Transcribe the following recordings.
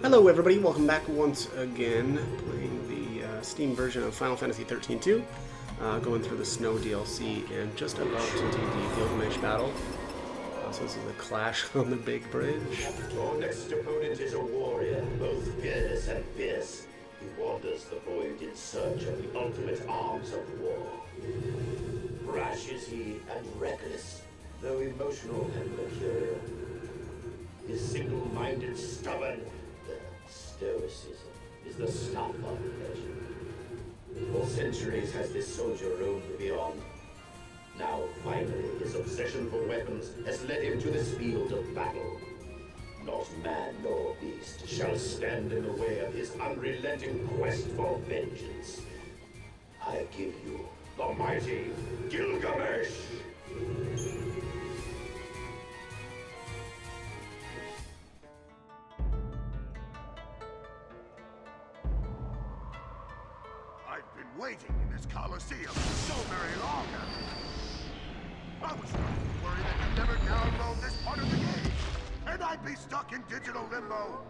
Hello everybody, welcome back once again, playing the Steam version of Final Fantasy 13-2, going through the Snow DLC, and just about to do the Gilgamesh Battle. So this is a clash on the big bridge. Our next opponent is a warrior, both fearless and fierce. He wanders the void in search of the ultimate arms of war. Rash is he and reckless, though emotional and mercurial. His single-minded, stubborn stoicism is the stuff of legend. For centuries has this soldier roamed the beyond. Now, finally, his obsession for weapons has led him to this field of battle. Not man nor beast shall stand in the way of his unrelenting quest for vengeance. I give you the mighty Gilgamesh! I've been waiting in this Colosseum so very long. I was starting to worry that you'd never download this part of the game, and I'd be stuck in digital limbo.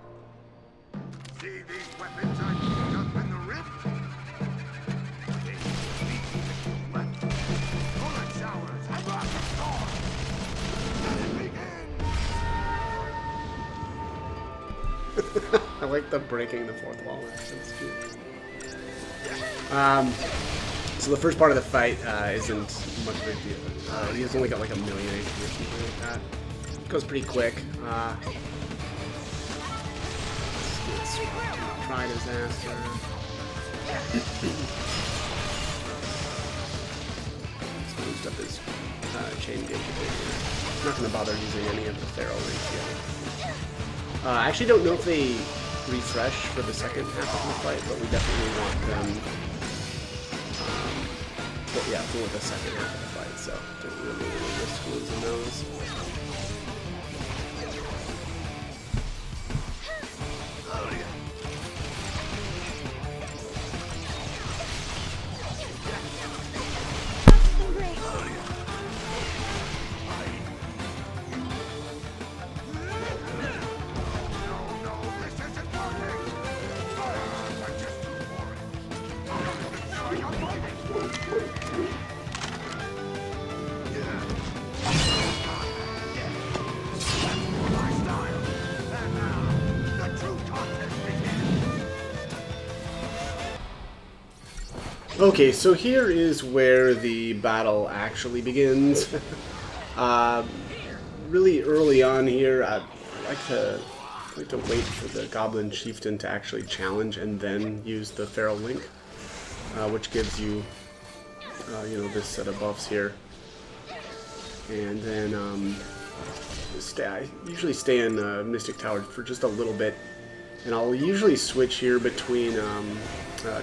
See these weapons I picked up in the rift? They weapons, bullet showers, and rocket storms. Let it begin! I like the breaking the fourth wall action, it's cute. So the first part of the fight isn't much of a deal. He's only got like 1 million HP or something like that. It goes pretty quick. Try disaster. Let's boost up his chain gauge a bit here. I'm not going to bother using any of the Pharaoh links yet. I actually don't know if they refresh for the second half of the fight, but we definitely want them. But yeah, for the second half of the fight, so don't really risk losing those. Okay, so here is where the battle actually begins. Really early on here, I like to wait for the Goblin Chieftain to actually challenge and then use the Pharaoh Link, which gives you, this set of buffs here. And then I usually stay in Mystic Tower for just a little bit, and I'll usually switch here between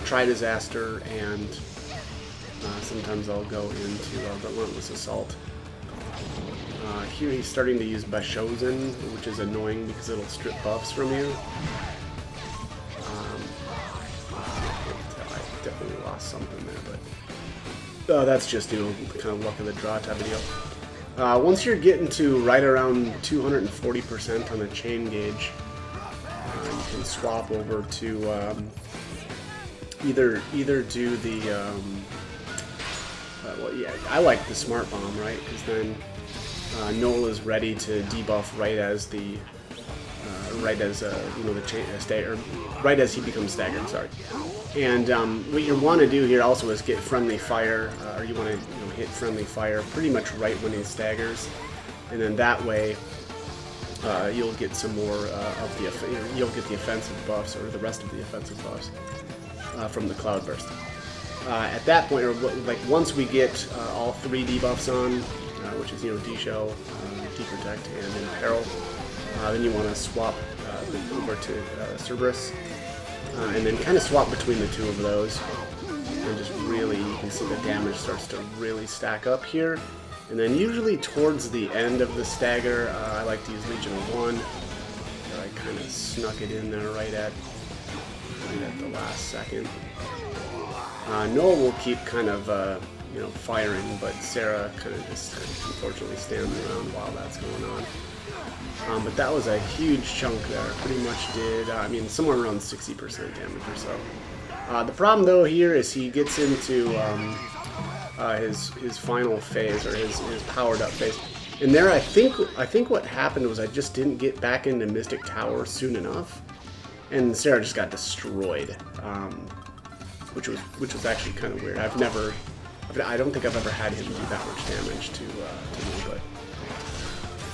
Try Disaster and sometimes I'll go into Relentless Assault. Here he's starting to use Bashozen, which is annoying because it'll strip buffs from you. I definitely lost something there, but that's just, kind of luck of the draw type of deal. Once you're getting to right around 240% on the chain gauge, you can swap over to either do the I like the Smart Bomb, right? Because then Noel is ready to debuff right as the stagger, right as he becomes staggered. Sorry. And what you want to do here also is get friendly fire, or you want to hit friendly fire pretty much right when he staggers, and then that way you'll get some more of the you'll get the offensive buffs, or the rest of the offensive buffs from the Cloudburst. At that point, or once we get all 3 debuffs on, which is D-Show, D-Protect, and Imperil, then you want to swap over to Cerberus, and then kind of swap between the two of those, and just really, you can see the damage starts to really stack up here. And then usually towards the end of the stagger, I like to use Legion of 1. I kind of snuck it in there right at the last second. Noah will keep kind of, firing, but Sarah kind of just unfortunately stands around while that's going on. But that was a huge chunk there. Pretty much did, I mean, somewhere around 60% damage or so. The problem though here is he gets into his final phase, or his powered up phase. And there, I think what happened was I just didn't get back into Mystic Tower soon enough, and Sarah just got destroyed, which was actually kind of weird. I don't think I've ever had him do that much damage to me,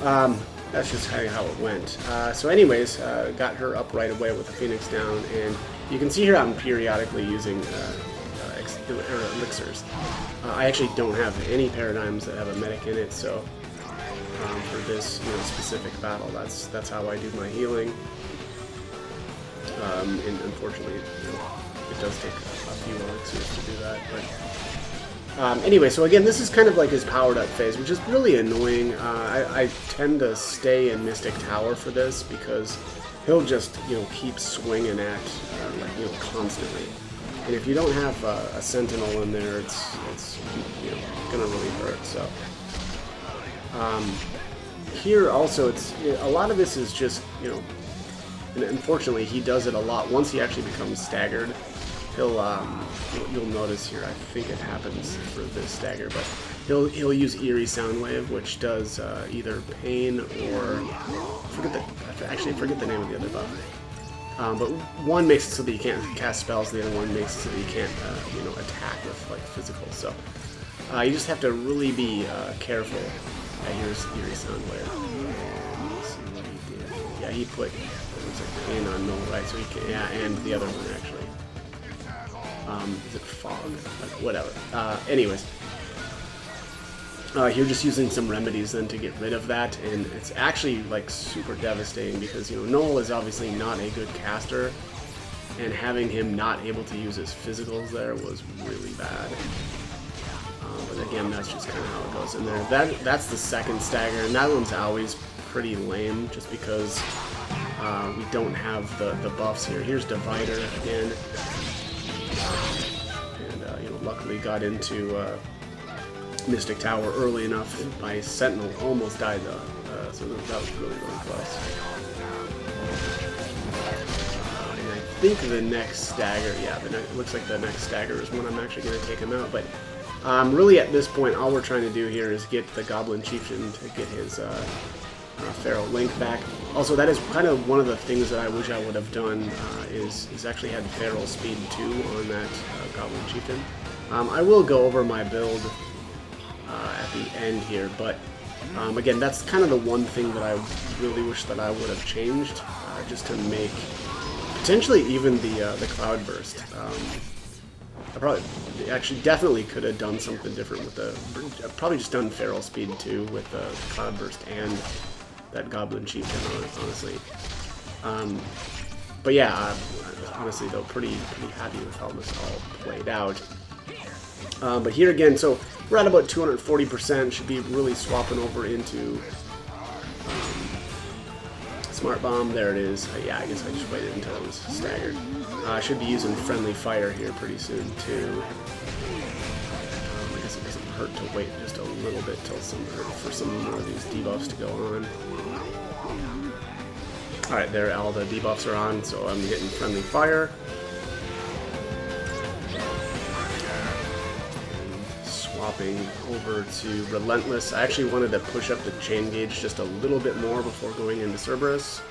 but that's just kind of how it went. So anyways, got her up right away with the Phoenix down, and you can see here I'm periodically using elixirs. I actually don't have any paradigms that have a medic in it, so for this specific battle, that's how I do my healing. And unfortunately, it does take a few elixirs to do that. But anyway, so again, this is kind of like his powered up phase, which is really annoying. I tend to stay in Mystic Tower for this because he'll just keep swinging at constantly. And if you don't have a Sentinel in there, it's gonna really hurt. So here also, it's a lot of this is just and unfortunately he does it a lot. Once he actually becomes staggered, he'll you'll notice here. I think it happens for this stagger, but he'll use Eerie Soundwave, which does either pain or I forget the name of the other buff. But one makes it so that you can't cast spells, the other one makes it so that you can't, attack with like physical. So you just have to really be careful. Here's Eerie Soundwave. And let's see what he did. Yeah, he put pain on Null, right? So he can, yeah, and the other one actually. Is it Fog? Whatever. Anyways. You're just using some remedies then to get rid of that, and it's actually like super devastating because Noel is obviously not a good caster, and having him not able to use his physicals there was really bad. But again, that's just kind of how it goes in there. That's the second stagger, and that one's always pretty lame just because we don't have the buffs here. Here's Divider again, and luckily got into Mystic Tower early enough. My Sentinel almost died though, so that was really close. And I think the next stagger, yeah, it looks like the next stagger is when I'm actually going to take him out. But really at this point, all we're trying to do here is get the Goblin Chieftain to get his Feral Link back. Also, that is kind of one of the things that I wish I would have done, is actually had Feral Speed 2 on that Goblin Chieftain. I will go over my build at the end here, but again, that's kind of the one thing that I really wish that I would have changed, just to make potentially even the Cloudburst. I actually definitely could have done something different with probably just done Feral Speed 2 with the Cloudburst and that Goblin Chieftain, honestly. But yeah, honestly though, pretty happy with how this all played out. But here again, so we're at about 240%, should be really swapping over into Smart Bomb. There it is. Yeah, I guess I just waited until it was staggered. I should be using Friendly Fire here pretty soon too. I guess it doesn't hurt to wait just a little bit till for some more of these debuffs to go on. Alright, there all the debuffs are on, so I'm getting Friendly Fire. Swapping over to Relentless. I actually wanted to push up the chain gauge just a little bit more before going into Cerberus.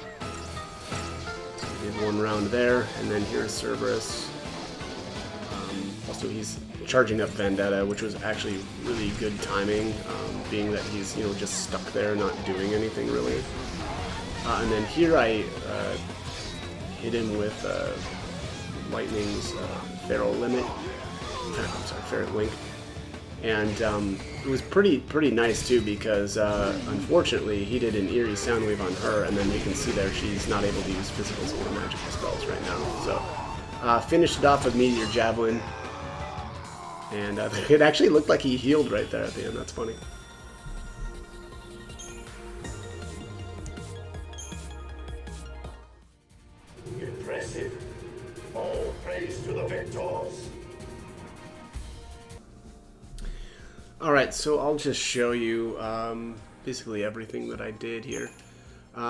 So we did one round there, and then here's Cerberus. Also, he's charging up Vendetta, which was actually really good timing, being that he's just stuck there, not doing anything really. And then here I hit him with Lightning's Feral Limit. I'm sorry, Feral Link. And it was pretty nice too, because unfortunately he did an Eerie Soundwave on her, and then you can see there she's not able to use physicals or magical spells right now. So finished it off with Meteor Javelin, and it actually looked like he healed right there at the end. That's funny. Impressive. All praise to the victors. Alright, so I'll just show you basically everything that I did here.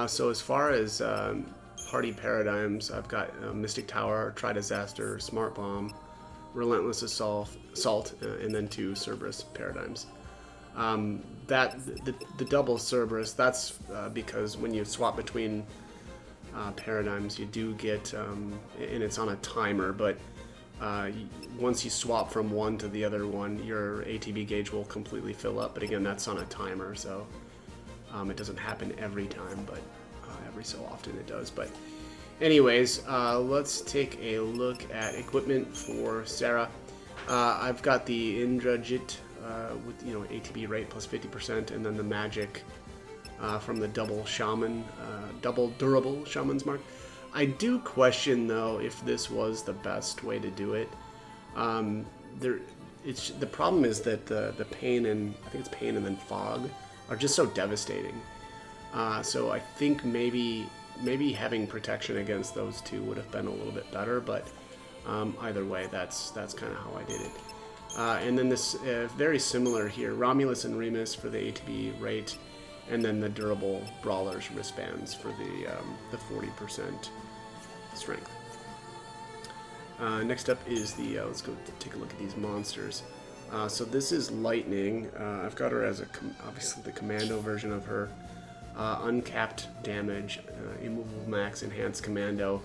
So as far as party paradigms, I've got Mystic Tower, Try Disaster, Smart Bomb, Relentless Assault, and then 2 Cerberus paradigms. The double Cerberus, that's because when you swap between paradigms, you do get, and it's on a timer, but once you swap from one to the other one, your ATB gauge will completely fill up. But again, that's on a timer, so it doesn't happen every time, but every so often it does. But anyways, let's take a look at equipment for Sarah. I've got the Indrajit with ATB rate plus 50%, and then the magic from the double shaman, double durable shaman's mark. I do question though if this was the best way to do it. The problem is that the pain and I think it's pain and then fog are just so devastating. So I think maybe having protection against those two would have been a little bit better. But either way, that's kind of how I did it. And then this very similar here, Romulus and Remus for the ATB rate, and then the durable brawlers wristbands for the 40% strength. Next up is the let's go take a look at these monsters. So this is Lightning. I've got her as obviously the commando version of her. Uncapped damage, immovable max, enhanced commando.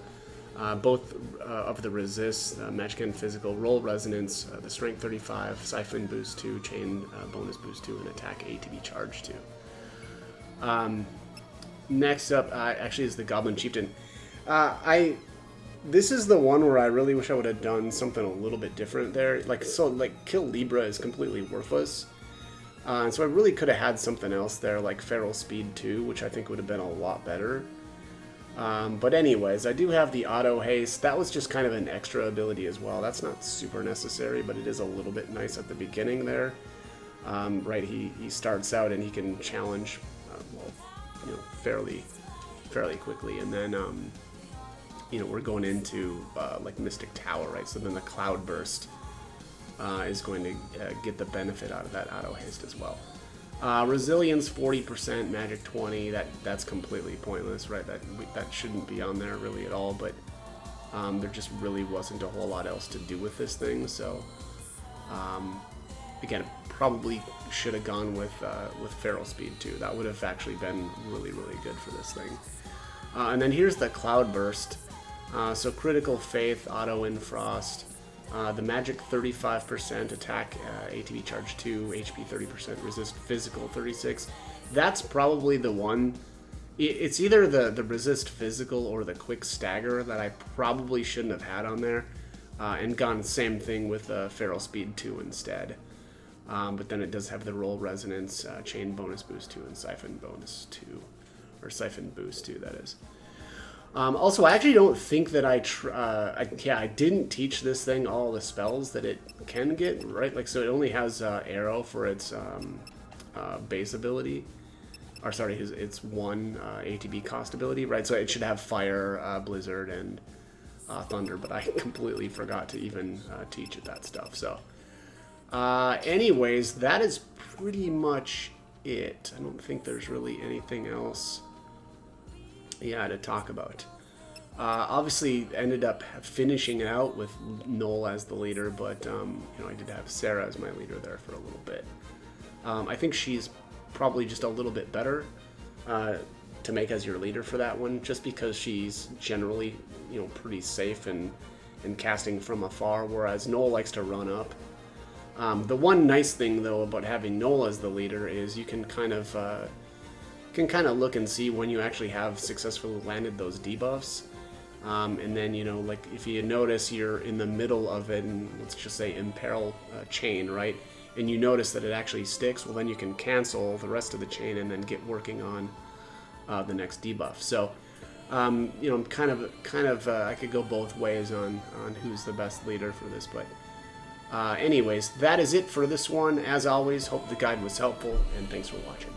Both of the resists, magic and physical, roll resonance, the strength 35, siphon boost 2, chain bonus boost 2, and attack ATB charge 2. Next up actually is the Goblin Chieftain. This is the one where I really wish I would have done something a little bit different there. Like Kill Libra is completely worthless. And so I really could have had something else there, like Feral Speed 2, which I think would have been a lot better. But anyways, I do have the Auto Haste. That was just kind of an extra ability as well. That's not super necessary, but it is a little bit nice at the beginning there. Right, he starts out and he can challenge, fairly quickly, and then we're going into like Mystic Tower, right? So then the Cloud Burst is going to get the benefit out of that Auto Haste as well. Resilience 40%, Magic 20. That's completely pointless, right? That shouldn't be on there really at all. But there just really wasn't a whole lot else to do with this thing. So again, probably should have gone with Feral Speed 2. That would have actually been really good for this thing. And then here's the Cloud Burst. So Critical Faith, Auto Infrost, the Magic 35%, attack ATB charge 2, HP 30%, resist physical 36. That's probably the one. It's either the resist physical or the quick stagger that I probably shouldn't have had on there, and gone the same thing with Feral Speed 2 instead. But then it does have the roll resonance, chain bonus boost 2, and siphon bonus 2, or siphon boost 2, that is. Also, I actually don't think that I didn't teach this thing all the spells that it can get, right? Like, so it only has Arrow for its base ability, or sorry, its one ATB cost ability, right? So it should have Fire, Blizzard, and Thunder, but I completely forgot to even teach it that stuff. So, anyways, that is pretty much it. I don't think there's really anything else to talk about. Obviously ended up finishing out with Noel as the leader, but I did have Sarah as my leader there for a little bit. I think she's probably just a little bit better to make as your leader for that one, just because she's generally pretty safe and casting from afar, whereas Noel likes to run up. The one nice thing though about having Noel as the leader is you can kind of look and see when you actually have successfully landed those debuffs. And then, like if you notice you're in the middle of it, and let's just say Imperil chain, right? And you notice that it actually sticks, well then you can cancel the rest of the chain and then get working on the next debuff. So, I'm kind of I could go both ways on who's the best leader for this, but anyways, that is it for this one. As always, hope the guide was helpful, and thanks for watching.